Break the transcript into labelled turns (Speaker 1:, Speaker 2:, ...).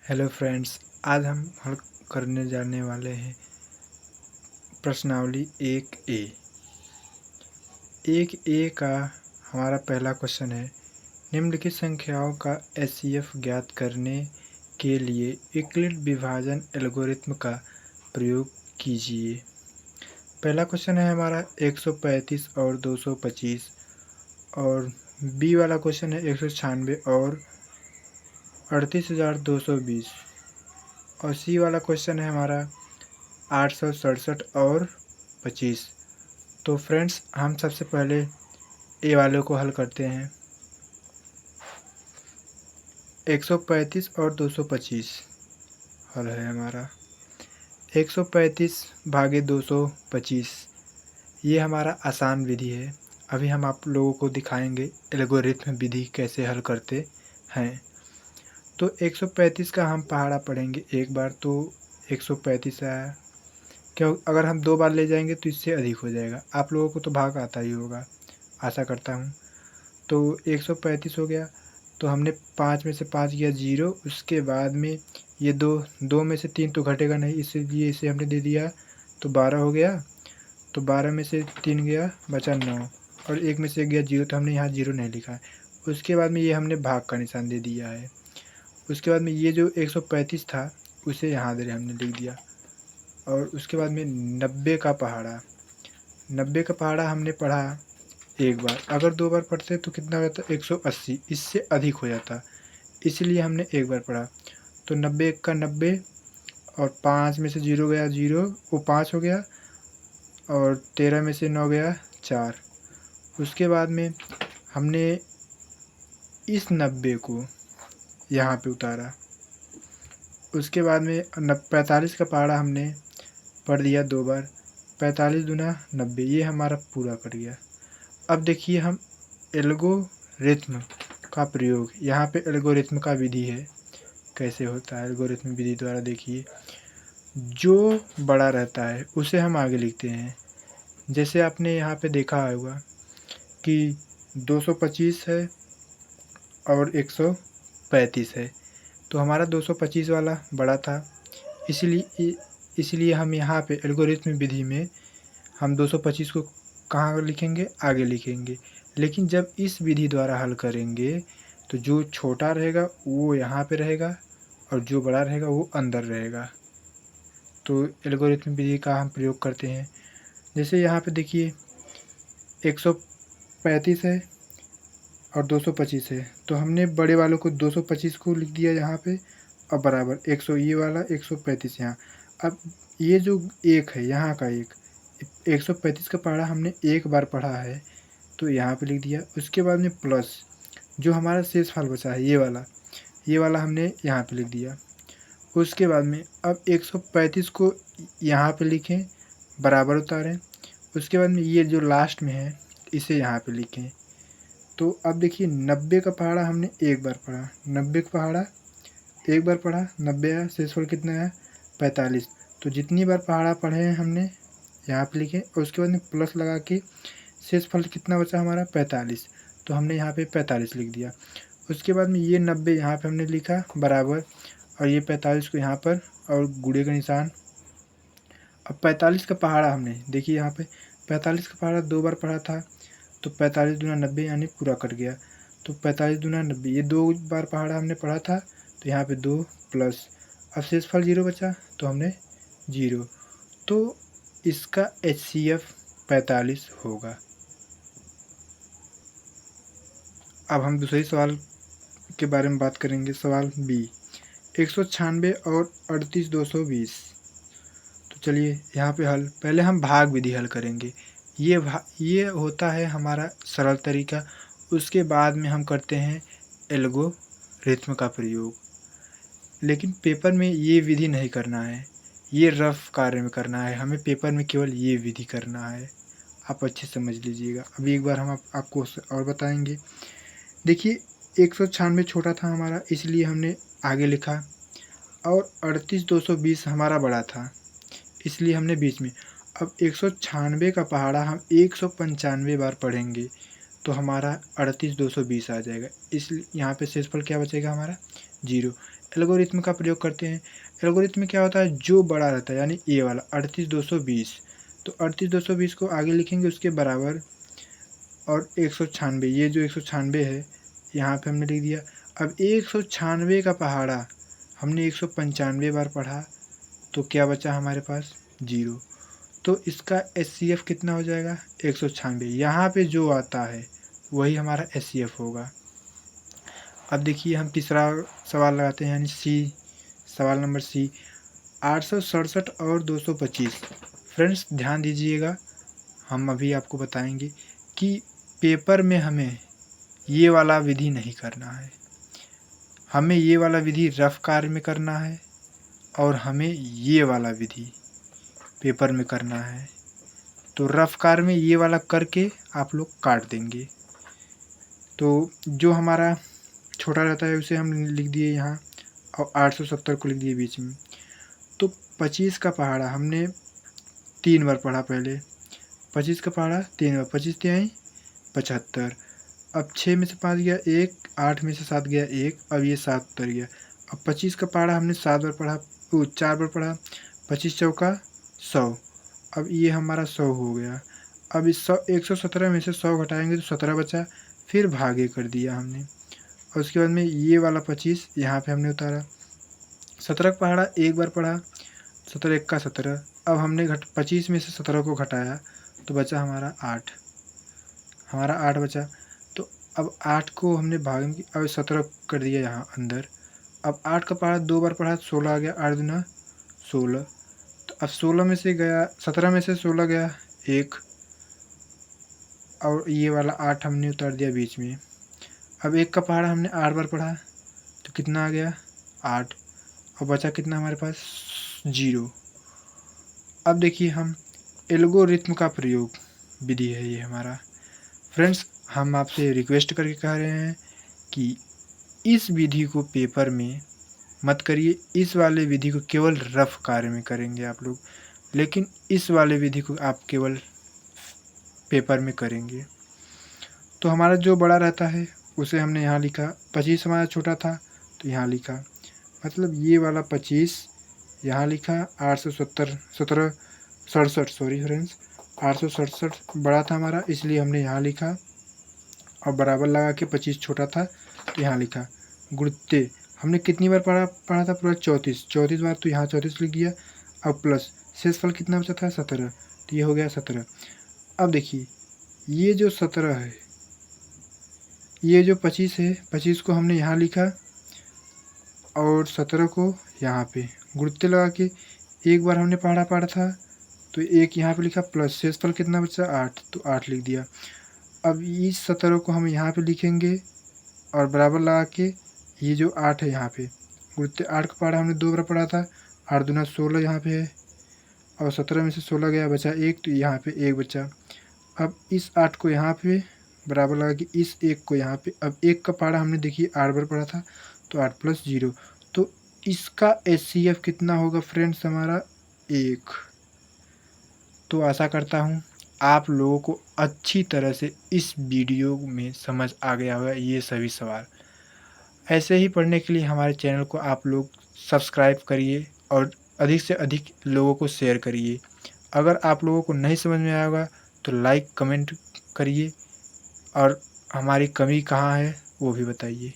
Speaker 1: Hello friends, आज हम हल करने जाने वाले हैं प्रश्नावली 1A। 1A का हमारा पहला क्वेश्चन है, निम्नलिखित संख्याओं का एचसीएफ ज्ञात करने के लिए यूक्लिड विभाजन एल्गोरिथ्म का प्रयोग कीजिए। पहला क्वेश्चन है हमारा 135 और 225, और बी वाला क्वेश्चन है 196 और 38,220, और सी वाला क्वेश्चन है हमारा 867 और 25। तो फ्रेंड्स, हम सबसे पहले ए वाले को हल करते हैं। 135 और 225 हल है हमारा। 135 भागे 225, ये हमारा आसान विधि है। अभी हम आप लोगों को दिखाएंगे एल्गोरिथ्म विधि कैसे हल करते हैं। तो 135 का हम पहाड़ा पढ़ेंगे एक बार तो 135 आया। क्यों, अगर हम 2 बार ले जाएंगे तो इससे अधिक हो जाएगा। आप लोगों को तो भाग आता ही होगा, आशा करता हूँ। तो 135 हो गया, तो हमने 5 में से 5 गया 0। उसके बाद में ये 2 में से 3 तो घटेगा नहीं, इसलिए इसे हमने दे दिया, तो 12 हो गया। तो 12 में से 3 गया, बचा 9, और 1 में से गया 0, तो हमने यहाँ 0 नहीं लिखा है। उसके बाद में ये हमने भाग का निशान दे दिया है। उसके बाद में ये जो 135 था उसे यहाँ दे हमने लिख दिया। और उसके बाद में 90 का पहाड़ा, 90 का पहाड़ा हमने पढ़ा एक बार। अगर 2 बार पढ़ते तो कितना हो जाता, 180, इससे अधिक हो जाता, इसलिए हमने एक बार पढ़ा। तो 90 का 90, और 5 में से 0 गया 0, वो 5 हो गया, और 13 में से 9 गया 4। उसके बाद में हमने इस 90 को यहाँ पे उतारा। उसके बाद में 45 का पहाड़ा हमने पढ़ दिया 2 बार। 45 दूना 90, ये हमारा पूरा कट गया। अब देखिए हम एल्गोरिथ्म का प्रयोग, यहाँ पे एल्गोरिथ्म का विधि है, कैसे होता है एल्गोरिथ्म विधि द्वारा। देखिए, जो बड़ा रहता है उसे हम आगे लिखते हैं। जैसे आपने यहाँ पे देखा होगा कि 225 है और 135 है, तो हमारा 225 वाला बड़ा था, इसलिए हम यहाँ पे एल्गोरिथ्म विधि में हम 225 को कहाँ लिखेंगे, आगे लिखेंगे। लेकिन जब इस विधि द्वारा हल करेंगे तो जो छोटा रहेगा वो यहाँ पे रहेगा, और जो बड़ा रहेगा वो अंदर रहेगा। तो एल्गोरिथ्म विधि का हम प्रयोग करते हैं। जैसे यहाँ पे देखिए 135 है और 225 है, तो हमने बड़े वालों को 225 को लिख दिया यहाँ पे, और बराबर 100 ये वाला 135 यहाँ। अब ये जो एक है यहाँ का 135 का पहाड़ा हमने एक बार पढ़ा है, तो यहाँ पे लिख दिया। उसके बाद में प्लस जो हमारा शेष फल बचा है ये वाला हमने यहाँ पे लिख दिया। उसके बाद में अब 135 को यहाँ पे लिखें, बराबर उतारें। उसके बाद में ये जो लास्ट में है इसे यहाँ पे लिखें। तो अब देखिए 90 का पहाड़ा हमने एक बार पढ़ा, 90 का पहाड़ा एक बार पढ़ा, 90 आया, शेषफल कितना है 45। तो जितनी बार पहाड़ा पढ़े हैं हमने यहाँ पे लिखे, और उसके बाद में प्लस लगा के शेषफल कितना बचा हमारा 45, तो हमने यहाँ पे 45 लिख दिया। उसके बाद में ये 90 यहाँ पे हमने लिखा बराबर, और ये 45 को यहाँ पर, और गुणे का निशान। अब 45 का पहाड़ा हमने देखिए यहाँ पे 45 का पहाड़ा 2 बार पढ़ा था, तो 45 दूना 90 यानी पूरा कट गया। तो 45 दूना 90, ये 2 बार पहाड़ा हमने पढ़ा था, तो यहाँ पे 2 प्लस, अब शेषफल 0 बचा तो हमने 0। तो इसका HCF 45 होगा। अब हम दूसरे सवाल के बारे में बात करेंगे। सवाल बी, 196 और 38,220। तो चलिए यहाँ पे हल, पहले हम भाग विधि हल करेंगे। ये होता है हमारा सरल तरीका। उसके बाद में हम करते हैं एल्गोरिथ्म का प्रयोग। लेकिन पेपर में ये विधि नहीं करना है, ये रफ कार्य में करना है। हमें पेपर में केवल ये विधि करना है, आप अच्छे समझ लीजिएगा। अभी एक बार हम आपको और बताएंगे। देखिए 196 छोटा था हमारा, इसलिए हमने आगे लिखा, और 38,220 हमारा बड़ा था, इसलिए हमने बीच में। अब 196 का पहाड़ा हम 195 बार पढ़ेंगे, तो हमारा 38,220 आ जाएगा। इसलिए यहाँ पे शेषफल क्या बचेगा हमारा 0। एल्गोरिथम का प्रयोग करते हैं। एल्गोरिथम में क्या होता है, जो बड़ा रहता है यानी ए वाला 38220, तो 38220 को आगे लिखेंगे उसके बराबर और 196, ये जो 196 है यहाँ पे हमने लिख दिया। अब 196 का पहाड़ा हमने 195 बार पढ़ा, तो क्या बचा हमारे पास 0। तो इसका HCF कितना हो जाएगा 196। यहाँ पे जो आता है वही हमारा HCF होगा। अब देखिए हम तीसरा सवाल लगाते हैं, यानी सी, सवाल नंबर सी, 867 और 225। फ्रेंड्स ध्यान दीजिएगा, हम अभी आपको बताएंगे कि पेपर में हमें ये वाला विधि नहीं करना है, हमें ये वाला विधि रफ कार्य में करना है और हमें ये वाला विधि पेपर में करना है। तो रफ कार्य में ये वाला करके आप लोग काट देंगे। तो जो हमारा छोटा रहता है उसे हम लिख दिए यहाँ और 870 को लिख दिए बीच में। तो 25 का पहाड़ा हमने 3 बार पढ़ा पहले, 25 का पहाड़ा 3 बार, 25 तिहाई 75। अब 6 में से 5 गया 1, 8 में से 7 गया 1, अब ये 7 उतर गया। अब 25 का पहाड़ा हमने 7 बार पढ़ा, 4 बार पढ़ा, 25 चौका 100, अब ये हमारा 100 हो गया। अब इस 117 में से 100 घटाएंगे तो 17 बचा, फिर भागे कर दिया हमने, और उसके बाद में ये वाला 25 यहाँ पे हमने उतारा। 17 का पहाड़ा 1 बार पढ़ा, 17 1 का 17, अब हमने 25 में से 17 को घटाया तो बचा हमारा 8, हमारा 8 बचा। तो अब 8 को हमने भाग में, अब 17 कर दिया यहाँ अंदर। अब 8 का पहाड़ा 2 बार पढ़ा, 16 आ गया, 8 दूना 16। तो अब 16 में से गया, 17 में से 16 गया 1, और ये वाला 8 हमने उतार दिया बीच में। अब 1 का पहाड़ा हमने 8 बार पढ़ा तो कितना आ गया 8, और बचा कितना हमारे पास 0। अब देखिए हम एल्गोरिथम का प्रयोग विधि है ये हमारा। फ्रेंड्स हम आपसे रिक्वेस्ट करके कह रहे हैं कि इस विधि को पेपर में मत करिए, इस वाले विधि को केवल रफ कार्य में करेंगे आप लोग, लेकिन इस वाले विधि को आप केवल पेपर में करेंगे। तो हमारा जो बड़ा रहता है उसे हमने यहाँ लिखा, 25 हमारा छोटा था तो यहाँ लिखा, मतलब ये वाला 25 यहाँ लिखा, 867 सॉरी फ्रेंड्स, 867 बड़ा था हमारा इसलिए हमने यहाँ लिखा, और बराबर लगा के 25 छोटा था तो यहाँ लिखा। गुणते हमने कितनी बार पढ़ा था पूरा 34 बार, तो यहाँ 34 लिख दिया। अब प्लस शेषफल कितना बचा था 17, तो ये हो गया 17। अब देखिए ये जो 17 है, ये जो 25 है, 25 को हमने यहाँ लिखा और 17 को यहाँ पे गुणते लगा के, एक बार हमने पढ़ा था तो एक यहाँ पे लिखा, प्लस शेषफल कितना बचा 8, तो 8 लिख दिया। अब इस 17 को हम यहाँ पे लिखेंगे और बराबर लगा के, ये जो 8 है यहाँ पे गुणते 8 का पहाड़ा हमने 2 बार पढ़ा था, 8 दूना 16 यहाँ पे है, और 17 में से 16 गया बचा 1, तो यहाँ पे 1 बचा। अब इस 8 को यहाँ पे बराबर लगा कि इस 1 को यहाँ पे, अब 1 का पहाड़ा हमने देखिए 8 बार पढ़ा था तो 8 + 0, तो इसका HCF कितना होगा फ्रेंड्स हमारा 1। तो आशा करता हूँ आप लोगों को अच्छी तरह से इस वीडियो में समझ आ गया होगा ये सभी सवाल। ऐसे ही पढ़ने के लिए हमारे चैनल को आप लोग सब्सक्राइब करिए और अधिक से अधिक लोगों को शेयर करिए। अगर आप लोगों को नहीं समझ में आया होगा तो लाइक कमेंट करिए और हमारी कमी कहाँ है वो भी बताइए।